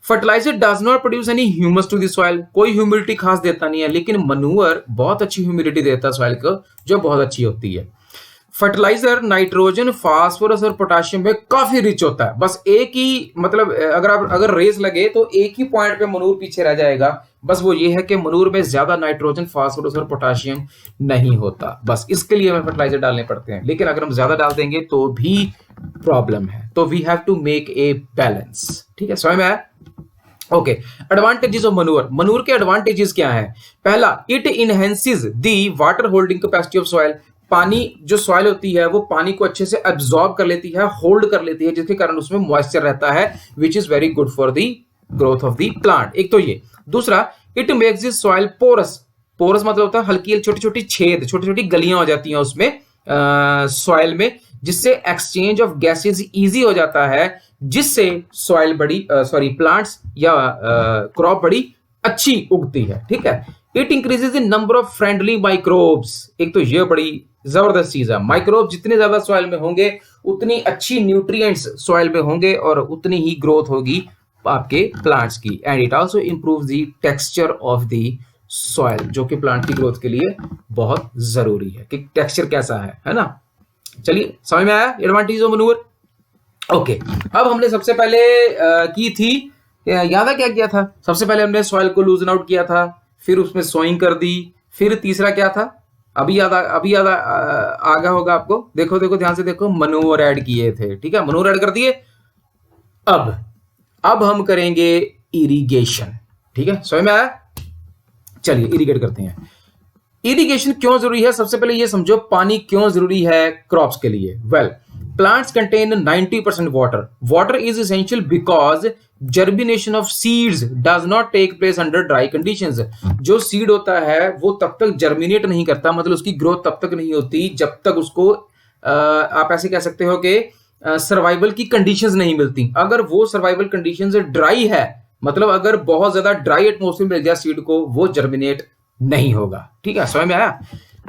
Fertiliser does not produce any humus to the soil, कोई ह्यूमिडिटी खास देता नहीं है, लेकिन मनूर बहुत अच्छी ह्यूमिडिटी देता है सॉइल को, जो बहुत अच्छी होती है। फर्टिलाइजर नाइट्रोजन, फास्फोरस और पोटाशियम में काफी रिच होता है। बस एक ही, मतलब अगर रेस लगे तो एक ही पॉइंट पे मनूर पीछे रह जाएगा, बस वो ये है कि मनूर में ज्यादा नाइट्रोजन, फास्फोरस और पोटाशियम नहीं होता। बस इसके लिए हमें फर्टिलाइजर डालने पड़ते हैं, लेकिन अगर हम ज्यादा डाल देंगे तो भी प्रॉब्लम है। तो we have to make a balance. ठीक है, समझ में आया? Okay, advantages of manure. Manure के एडवांटेजेस क्या है? पहला, it enhances the water holding capacity of soil. पानी, जो सॉइल होती है वो पानी को अच्छे से एब्जॉर्ब कर लेती है, होल्ड कर लेती है, जिसके कारण उसमें मॉइस्चर रहता है, which is very good for the growth of the plant. एक तो ये। दूसरा, it makes the soil porous. Porous मतलब होता है हल्की छोटी छोटी छेद, छोटी छोटी गलियां हो जाती हैं उसमें सॉइल में, जिससे एक्सचेंज ऑफ गैसेज इजी हो जाता है, जिससे सॉइल बड़ी प्लांट्स या क्रॉप बड़ी अच्छी उगती है। ठीक है, it increases the number of friendly microbes. एक तो ये बड़ी जबरदस्त चीज है, माइक्रोब जितने ज्यादा सॉइल में होंगे उतनी अच्छी न्यूट्रिएंट्स सॉइल में होंगे और उतनी ही ग्रोथ होगी आपके प्लांट्स की। And it also improve the texture of the soil, जो कि प्लांट की ग्रोथ के लिए बहुत जरूरी है कि टेक्सचर कैसा है ना। चलिए समझ में आया एडवांटेज ऑफ मनूर। ओके, अब हमने सबसे पहले की थी, याद है क्या किया था? सबसे पहले हमने सॉइल को लूजन आउट किया था, फिर उसमें सोइंग कर दी, फिर तीसरा क्या था? अभी याद आ गया होगा आपको। देखो देखो ध्यान से देखो, मनूर ऐड किए थे। ठीक है, मनूर ऐड कर दिए। अब हम करेंगे इरिगेशन। ठीक है, समझ में आया? चलिए इरिगेट करते हैं। इरिगेशन क्यों जरूरी है? सबसे पहले ये समझो पानी क्यों जरूरी है क्रॉप्स के लिए। Well, plants contain 90% water. Water is essential because germination of seeds does not take place under dry conditions. जो सीड होता है वो तब तक जर्मिनेट नहीं करता, मतलब उसकी ग्रोथ तब तक नहीं होती जब तक उसको आप ऐसे कह सकते हो कि सर्वाइवल की कंडीशंस नहीं मिलती। अगर वो सर्वाइवल कंडीशंस ड्राई है, मतलब अगर बहुत ज्यादा ड्राई एटमोस्फेयर मिल गया सीड को, वो जर्मिनेट नहीं होगा। ठीक है, समझ में आया?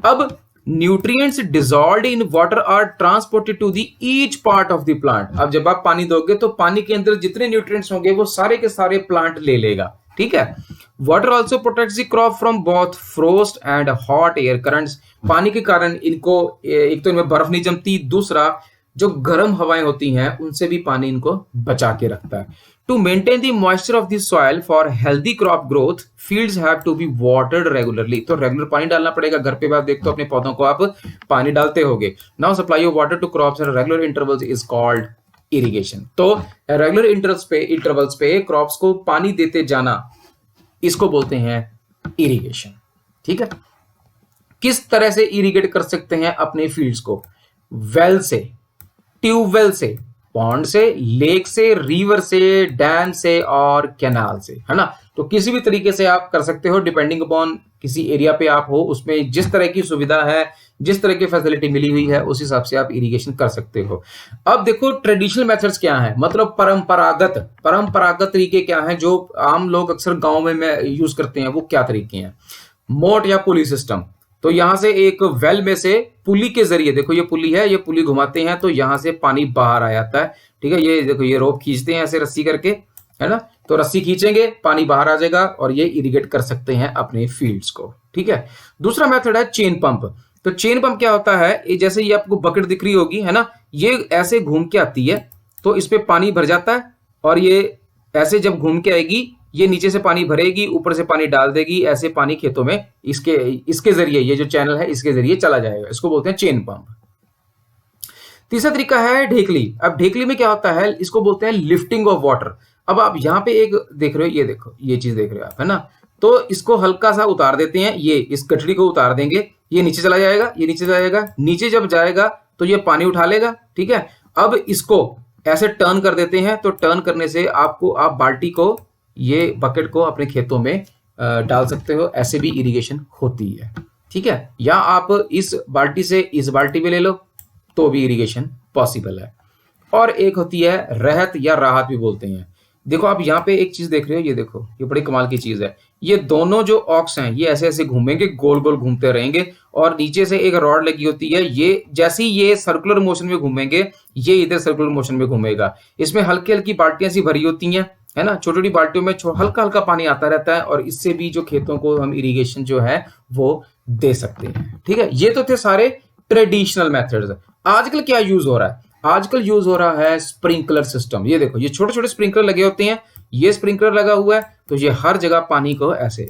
अब nutrients dissolved in water are transported to the each part of the plant. अब जब आप पानी दोगे तो पानी के अंदर जितने न्यूट्रिएंट्स होंगे वो सारे के सारे प्लांट ले लेगा। ठीक है, water also protects the crop from both frost and hot air currents. पानी के कारण इनको, एक तो इनमें बर्फ नहीं जमती, दूसरा जो गर्म हवाएं होती हैं उनसे भी पानी इनको बचा के रखता है। To maintain the moisture of the soil for healthy crop growth, fields have to be watered regularly. तो रेगुलर पानी डालना पड़ेगा। घर पे आप देखते हो अपने पौधों को आप पानी डालते होगे। Now supply of water to crops at regular intervals is called irrigation. तो रेगुलर इंटरवल्स पे क्रॉप्स को पानी देते जाना, इसको बोलते हैं इरिगेशन। ठीक है, किस तरह से इरिगेट कर सकते हैं अपने फील्ड्स को? वेल से, ट्यूबवेल से, पॉन्ड से, लेक से, रिवर से, डैम से और कैनाल से, है ना। तो किसी भी तरीके से आप कर सकते हो, डिपेंडिंग अपॉन किसी एरिया पे आप हो, उसमें जिस तरह की सुविधा है, जिस तरह की फैसिलिटी मिली हुई है, उस हिसाब से आप इरिगेशन कर सकते हो। अब देखो ट्रेडिशनल मेथड्स क्या हैं, मतलब परंपरागत तरीके क्या हैं जो आम लोग अक्सर गांव में यूज करते हैं, वो क्या तरीके हैं? मोट या पुली सिस्टम। तो यहां से एक वेल में से पुली के जरिए, देखो ये पुली है, ये पुली घुमाते हैं तो यहां से पानी बाहर आ जाता है। ठीक है, ये देखो ये रोप खींचते हैं ऐसे रस्सी करके, है ना, तो रस्सी खींचेंगे पानी बाहर आ जाएगा और ये इरिगेट कर सकते हैं अपने फील्ड्स को। ठीक है, दूसरा मेथड है चेन पंप। तो चेन पंप क्या होता है? जैसे ये आपको बकेट दिख रही होगी, है ना, ये ऐसे घूम के आती है तो इस पे पानी भर जाता है और ये ऐसे जब घूम के आएगी, ये नीचे से पानी भरेगी, ऊपर से पानी डाल देगी, ऐसे पानी खेतों में इसके जरिए, ये जो चैनल है इसके जरिए चला जाएगा। इसको बोलते हैं चेन पंप। तीसरा तरीका है ढेकली। अब ढेकली में क्या होता है? इसको बोलते हैं लिफ्टिंग ऑफ वाटर। अब आप यहाँ पे एक देख रहे हो, ये देखो ये चीज देख रहे हो आप, है ना, तो इसको हल्का सा उतार देते हैं, ये इस गठरी को उतार देंगे, ये नीचे चला जाएगा, ये नीचे जाएगा, नीचे जब जाएगा तो ये पानी उठा लेगा। ठीक है, अब इसको ऐसे टर्न कर देते हैं, तो टर्न करने से आप बाल्टी को, ये बकेट को अपने खेतों में डाल सकते हो। ऐसे भी इरिगेशन होती है। ठीक है, या आप इस बाल्टी से इस बाल्टी में ले लो तो भी इरिगेशन पॉसिबल है। और एक होती है रहत या राहत भी बोलते हैं। देखो आप यहाँ पे एक चीज देख रहे हो, ये देखो ये बड़ी कमाल की चीज है। ये दोनों जो ऑक्स हैं ये ऐसे ऐसे घूमेंगे, गोल गोल घूमते रहेंगे और नीचे से एक रॉड लगी होती है, ये जैसे ही ये सर्कुलर मोशन में घूमेंगे, ये इधर सर्कुलर मोशन में घूमेगा। इसमें हल्की हल्की बाल्टियां सी भरी होती हैं, है ना, छोटी छोटी बाल्टियों में हल्का हल्का पानी आता रहता है और इससे भी जो खेतों को हम इरिगेशन जो है वो दे सकते हैं। ठीक है, ये तो थे सारे ट्रेडिशनल मेथड्स। आजकल क्या यूज हो रहा है? आजकल यूज हो रहा है स्प्रिंकलर सिस्टम। ये देखो ये छोटे छोटे स्प्रिंकलर लगे होते हैं, ये स्प्रिंकलर लगा हुआ है तो ये हर जगह पानी को ऐसे,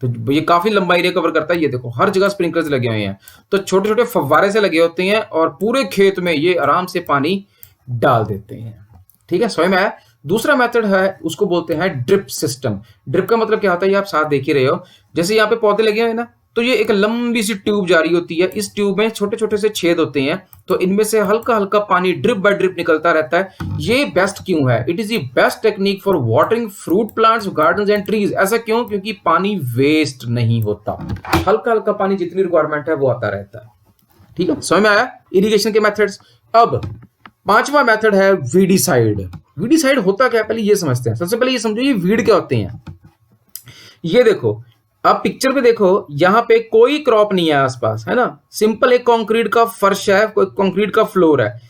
तो ये काफी लंबा एरिया कवर करता है। ये देखो हर जगह स्प्रिंकलर्स लगे हुए हैं, तो छोटे छोटे फव्वारे से लगे होते हैं और पूरे खेत में ये आराम से पानी डाल देते हैं। ठीक है, समझ में आया? दूसरा मेथड है, उसको बोलते हैं ड्रिप सिस्टम। ड्रिप का मतलब क्या होता है? ये आप साथ देख ही रहे हो, जैसे यहाँ पे पौधे लगे हुए हैं ना, तो ये एक लंबी सी ट्यूब जा रही होती है, इस ट्यूब में छोटे छोटे से छेद होते हैं, तो इनमें से हल्का हल्का पानी ड्रिप बाय ड्रिप निकलता रहता है। ये बेस्ट क्यों है? It is the best technique for watering fruit plants, gardens and trees. ऐसा क्यों? क्योंकि पानी वेस्ट नहीं होता, हल्का हल्का पानी जितनी रिक्वायरमेंट है वो आता रहता है। ठीक है, समझ में आया इरिगेशन के मेथड्स। अब पांचवा मेथड है वीडिसाइड। वीडिसाइड होता क्या है पहले ये समझते हैं। सबसे पहले ये समझो ये वीड क्या होते हैं। ये देखो, आप पिक्चर पे देखो, यहाँ पे कोई क्रॉप नहीं है आसपास, है ना, सिंपल एक कंक्रीट का फर्श है, कोई कंक्रीट का फ्लोर है,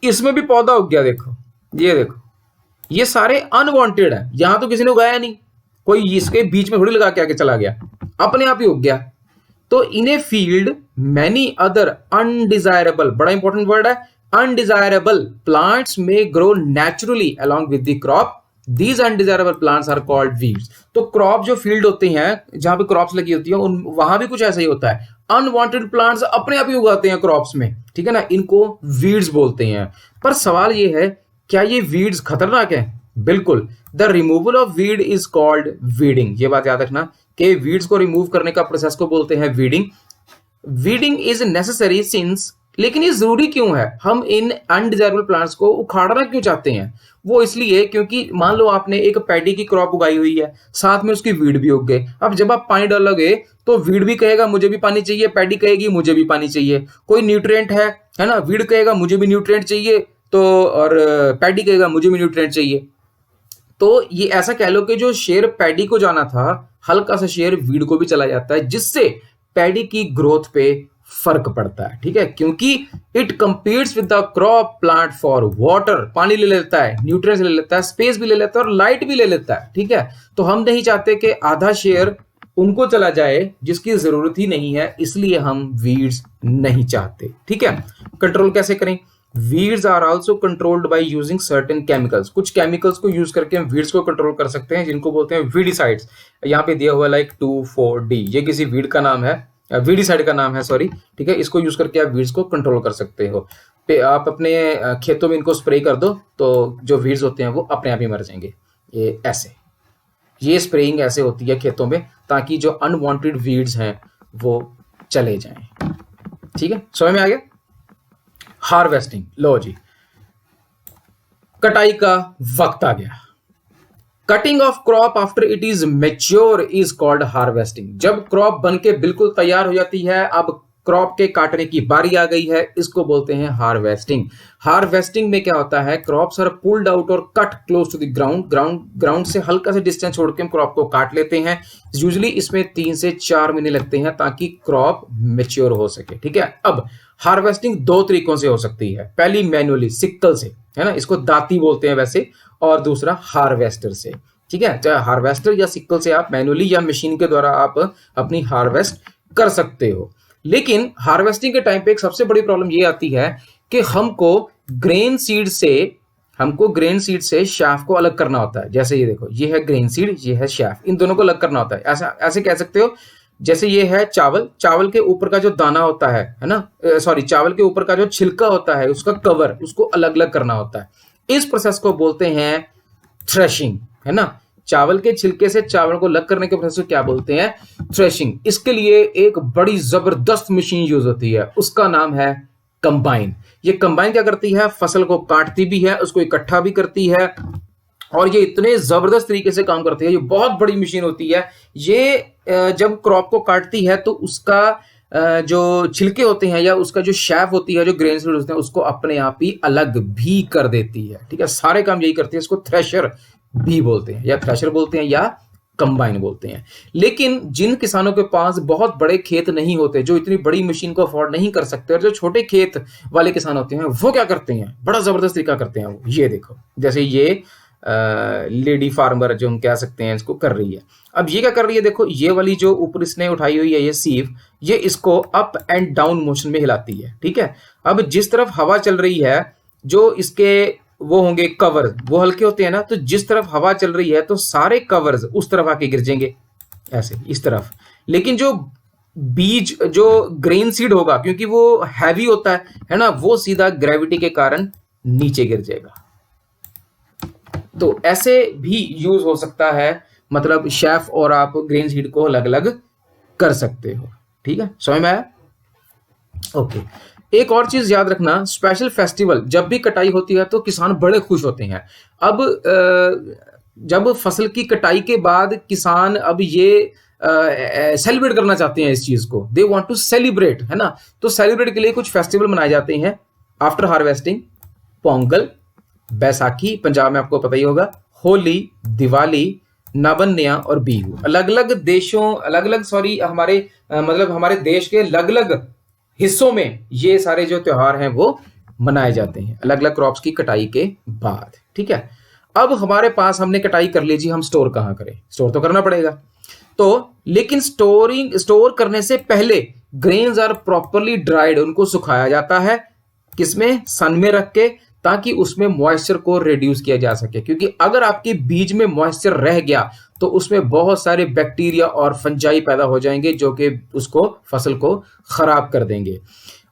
इसमें भी पौधा उग गया। देखो, ये देखो, ये सारे अनवांटेड है, यहां तो किसी ने उगाया नहीं, कोई इसके बीच में थोड़ी लगा के आके चला गया, अपने आप ही उग गया। तो in a field many other undesirable, बड़ा इंपॉर्टेंट वर्ड है, undesirable plants may grow naturally along with the crop, these undesirable plants are called weeds. तो क्रॉप जो फील्ड होते हैं जहां पे क्रॉप्स लगी होती है, उन वहां भी कुछ ऐसा ही होता है, अनवांटेड प्लांट्स अपने आप ही उगाते हैं क्रॉप्स में, ठीक है ना, इनको वीड्स बोलते हैं। पर सवाल ये है, क्या ये वीड्स खतरनाक है? बिल्कुल। The removal of weed is called weeding. ये बात याद रखना कि वीड्स को रिमूव करने का प्रोसेस को बोलते हैं weeding. Weeding is necessary since, लेकिन ये जरूरी क्यों है? हम इन अनडिजायरेबल प्लांट्स को उखाड़ना क्यों चाहते हैं? वो इसलिए क्योंकि मान लो आपने एक पैडी की क्रॉप उगाई हुई है, साथ में उसकी वीड भी उग गए। अब जब आप पानी डालोगे तो वीड भी कहेगा मुझे भी पानी चाहिए, पैडी कहेगी मुझे भी पानी चाहिए। कोई न्यूट्रिएंट है ना, वीड कहेगा मुझे भी न्यूट्रिएंट चाहिए, तो और पैडी कहेगा मुझे भी न्यूट्रिएंट चाहिए। तो ये ऐसा कह लो कि जो शेयर पैडी को जाना था, हल्का सा शेयर वीड को भी चला जाता है, जिससे पैडी की ग्रोथ पे फर्क पड़ता है, ठीक है, क्योंकि it competes with the crop plant for water, पानी ले लेता है, न्यूट्रिएंट्स ले लेता है, स्पेस भी ले लेता है और लाइट भी ले लेता है, ठीक है। तो हम नहीं चाहते कि आधा शेयर उनको चला जाए जिसकी जरूरत ही नहीं है, इसलिए हम वीड्स नहीं चाहते, ठीक है। कंट्रोल कैसे करें? Weeds are also controlled by using certain chemicals. कुछ केमिकल्स को यूज करके हम वीड्स को कंट्रोल कर सकते हैं, जिनको बोलते हैं वीडिसाइड्स। यहाँ पे दिया हुआ लाइक 2,4-D, ये किसी वीड का नाम है, वीडिसाइड का नाम है, सॉरी, ठीक है। इसको यूज करके आप वीड्स को कंट्रोल कर सकते हो। आप अपने खेतों में इनको स्प्रे कर दो तो जो वीड्स होते हैं वो अपने आप ही मर जाएंगे। ये ऐसे, ये स्प्रेइंग ऐसे होती है खेतों में, ताकि जो अनवांटेड वीड्स हैं वो चले जाएं, ठीक है। समझ में आ गया? हार्वेस्टिंग, लो जी, कटाई का वक्त आ गया। Cutting of crop after it is mature is called harvesting. जब क्रॉप बन के बिल्कुल तैयार हो जाती है, अब क्रॉप के काटने की बारी आ गई है, इसको बोलते हैं हार्वेस्टिंग। हार्वेस्टिंग में क्या होता है, क्रॉप्स आर पुल्ड आउट और cut close to the ground से हल्का सा डिस्टेंस छोड़ के हम क्रॉप को काट लेते हैं। यूजुअली इसमें 3 से 4 महीने लगते हैं ताकि क्रॉप मेच्योर हो सके, ठीक है। अब हार्वेस्टिंग 2 तरीकों से हो सकती है। पहली मैनुअली, सिक्कल से, है ना, इसको दाती बोलते हैं वैसे, और दूसरा हार्वेस्टर से, ठीक है। चाहे हार्वेस्टर या सिक्कल से आप मैनुअली या मशीन के द्वारा आप अपनी हार्वेस्ट कर सकते हो। लेकिन हार्वेस्टिंग के टाइम पे एक सबसे बड़ी प्रॉब्लम ये आती है कि हमको ग्रेन सीड से शैफ को अलग करना होता है। जैसे ये देखो, ये है ग्रेन सीड, ये है शैफ, इन दोनों को अलग करना होता है। ऐसा ऐसे कह सकते हो, जैसे ये है चावल, चावल के ऊपर का जो दाना होता है ना, सॉरी, चावल के ऊपर का जो छिलका होता है, उसका कवर, उसको अलग अलग करना होता है। इस प्रोसेस को बोलते हैं थ्रेशिंग, है ना। चावल के छिलके से चावल को अलग करने के प्रोसेस को क्या बोलते हैं? थ्रेशिंग। इसके लिए एक बड़ी जबरदस्त मशीन यूज होती है, उसका नाम है कंबाइन। ये कंबाइन क्या करती है? फसल को काटती भी है, उसको इकट्ठा भी करती है, और ये इतने जबरदस्त तरीके से काम करती है। ये बहुत बड़ी मशीन होती है। ये जब क्रॉप को काटती है तो उसका जो छिलके होते हैं या उसका जो शैफ होती है, जो ग्रेन सीड होते हैं, उसको अपने आप ही अलग भी कर देती है, ठीक है। सारे काम यही करती है। इसको थ्रेशर भी बोलते हैं, या थ्रेशर बोलते हैं, या कंबाइन बोलते हैं। लेकिन जिन किसानों के पास बहुत बड़े खेत नहीं होते, जो इतनी बड़ी मशीन को अफोर्ड नहीं कर सकते, और जो छोटे खेत वाले किसान होते हैं, वो क्या करते हैं? बड़ा जबरदस्त तरीका करते हैं वो। ये देखो, जैसे ये लेडी फार्मर जो हम कह सकते हैं, इसको कर रही है। अब ये क्या कर रही है? देखो, ये वाली जो ऊपर इसने उठाई हुई है, ये सीव, ये इसको अप एंड डाउन मोशन में हिलाती है, ठीक है। अब जिस तरफ हवा चल रही है, जो इसके वो होंगे कवर, वो हल्के होते हैं ना, तो जिस तरफ हवा चल रही है तो सारे कवर्स उस तरफ आके गिर जाएंगे, ऐसे इस तरफ। लेकिन जो बीज, जो ग्रेन सीड होगा, क्योंकि वो हैवी होता है ना, वो सीधा ग्रेविटी के कारण नीचे गिर जाएगा। तो ऐसे भी यूज हो सकता है, मतलब शेफ और आप ग्रेन सीड को अलग अलग कर सकते हो, ठीक है। समझ में आया? ओके। एक और चीज याद रखना, स्पेशल फेस्टिवल जब भी कटाई होती है तो किसान बड़े खुश होते हैं। अब जब फसल की कटाई के बाद किसान अब ये सेलिब्रेट करना चाहते हैं इस चीज को, दे वांट टू सेलिब्रेट, है ना। तो सेलिब्रेट के लिए कुछ फेस्टिवल मनाए जाते हैं। आफ्टर हार्वेस्टिंग, पोंगल, बैसाखी पंजाब में आपको पता ही होगा, होली, दिवाली, नाबन्या और बिहू। अलग अलग देशों, अलग अलग हमारे मतलब हमारे देश के अलग अलग हिस्सों में ये सारे जो त्योहार हैं वो मनाए जाते हैं अलग अलग क्रॉप्स की कटाई के बाद। ठीक है, अब हमारे पास हमने कटाई कर ली जी, हम स्टोर कहाँ करें? स्टोर तो करना पड़ेगा। तो लेकिन स्टोर करने से पहले ग्रेन्स आर प्रॉपरली ड्राइड, उनको सुखाया जाता है किसमें? सन में रख के, ताकि उसमें मॉइस्चर को रिड्यूस किया जा सके। क्योंकि अगर आपके बीज में मॉइस्चर रह गया तो उसमें बहुत सारे बैक्टीरिया और फंजाई पैदा हो जाएंगे जो कि उसको, फसल को खराब कर देंगे।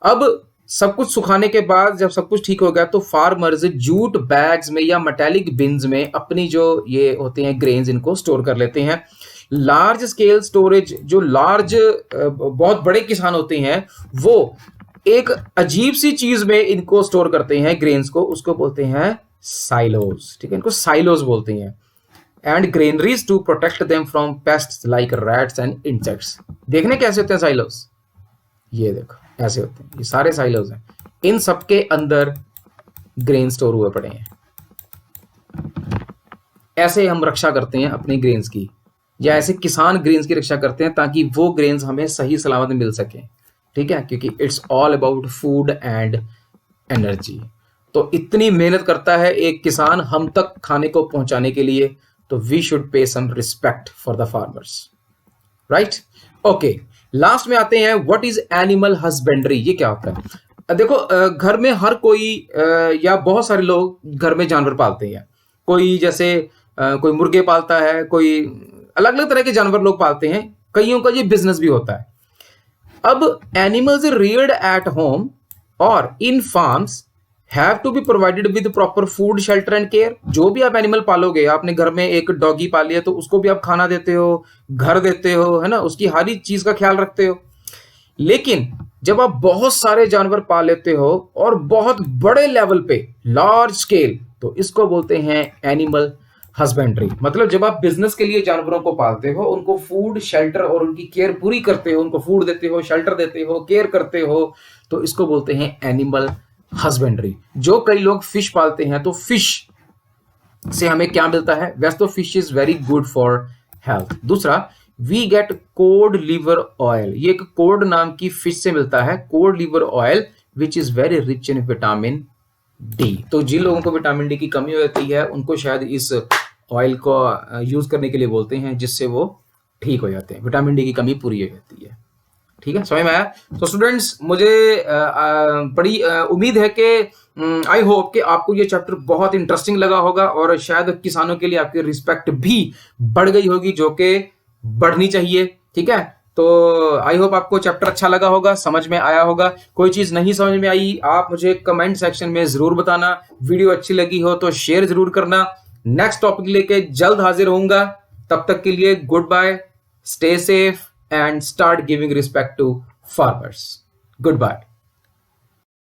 अब सब कुछ सुखाने के बाद जब सब कुछ ठीक हो गया तो फार्मर्स जूट बैग्स में या मेटालिक बिन्स में अपनी जो ये होते हैं ग्रेन्स, इनको स्टोर कर लेते हैं। लार्ज स्केल स्टोरेज, जो लार्ज बहुत बड़े किसान होते हैं वो एक अजीब सी चीज में इनको स्टोर करते हैं ग्रेन्स को, उसको बोलते हैं साइलोज। ठीक है, इनको साइलोज बोलते हैं। And granaries to protect them from pests like rats and insects. देखने कैसे होते हैं साइलोज? ये देखो ऐसे होते हैं, ये सारे साइलोज हैं। इन सबके अंदर ग्रेन स्टोर हुए पड़े हैं। ऐसे हम रक्षा करते हैं अपने ग्रेन्स की, या ऐसे किसान ग्रेन्स की रक्षा करते हैं ताकि वो ग्रेन्स हमें सही सलामत मिल सके। ठीक है, क्योंकि it's all about food and energy. तो इतनी मेहनत करता है एक किसान हम तक खाने को पहुंचाने के लिए, तो we should pay some respect for the farmers, right? Okay, last में आते हैं व्हाट इज एनिमल हस्बेंड्री। ये क्या होता है? देखो, घर में हर कोई या बहुत सारे लोग घर में जानवर पालते हैं। कोई जैसे कोई मुर्गे पालता है, कोई अलग अलग तरह के जानवर लोग पालते हैं। कईयों का ये बिजनेस भी होता है। अब एनिमल्स reared at home और in farms have to be provided with proper food, shelter and care. जो भी आप एनिमल पालोगे, आपने घर में एक डॉगी पाली है तो उसको भी आप खाना देते हो, घर देते हो, है ना, उसकी हर एक चीज का ख्याल रखते हो। लेकिन जब आप बहुत सारे जानवर पाल लेते हो और बहुत बड़े लेवल पे, लार्ज स्केल, तो इसको बोलते हैं एनिमल हस्बेंड्री। मतलब जब आप बिजनेस के लिए जानवरों को पालते हो, उनको फूड, शेल्टर और उनकी केयर पूरी करते हो, उनको फूड देते हो, शेल्टर देते हो, केयर करते हो, तो इसको बोलते हैं एनिमल हस्बेंड्री। जो कई लोग फिश पालते हैं, तो फिश से हमें क्या मिलता है? वैसे तो fish is very good for health. दूसरा, we get cod liver oil. ये एक कोड नाम की फिश से मिलता है cod liver oil, which is very rich in vitamin D. तो जिन लोगों को विटामिन डी की कमी हो जाती है, उनको शायद इस ऑयल को यूज करने के लिए बोलते हैं, जिससे वो ठीक हो जाते हैं, विटामिन डी की कमी पूरी हो जाती है। ठीक है, समझ में आया? तो स्टूडेंट्स, मुझे बड़ी उम्मीद है कि आई होप कि आपको ये चैप्टर बहुत इंटरेस्टिंग लगा होगा और शायद किसानों के लिए आपकी रिस्पेक्ट भी बढ़ गई होगी, जो कि बढ़नी चाहिए। ठीक है, तो आई होप आपको चैप्टर अच्छा लगा होगा, समझ में आया होगा। कोई चीज नहीं समझ में आई, आप मुझे कमेंट सेक्शन में जरूर बताना। वीडियो अच्छी लगी हो तो शेयर जरूर करना। नेक्स्ट टॉपिक लेके जल्द हाजिर होऊंगा। तब तक के लिए good bye, stay safe and start giving respect to farmers. Goodbye.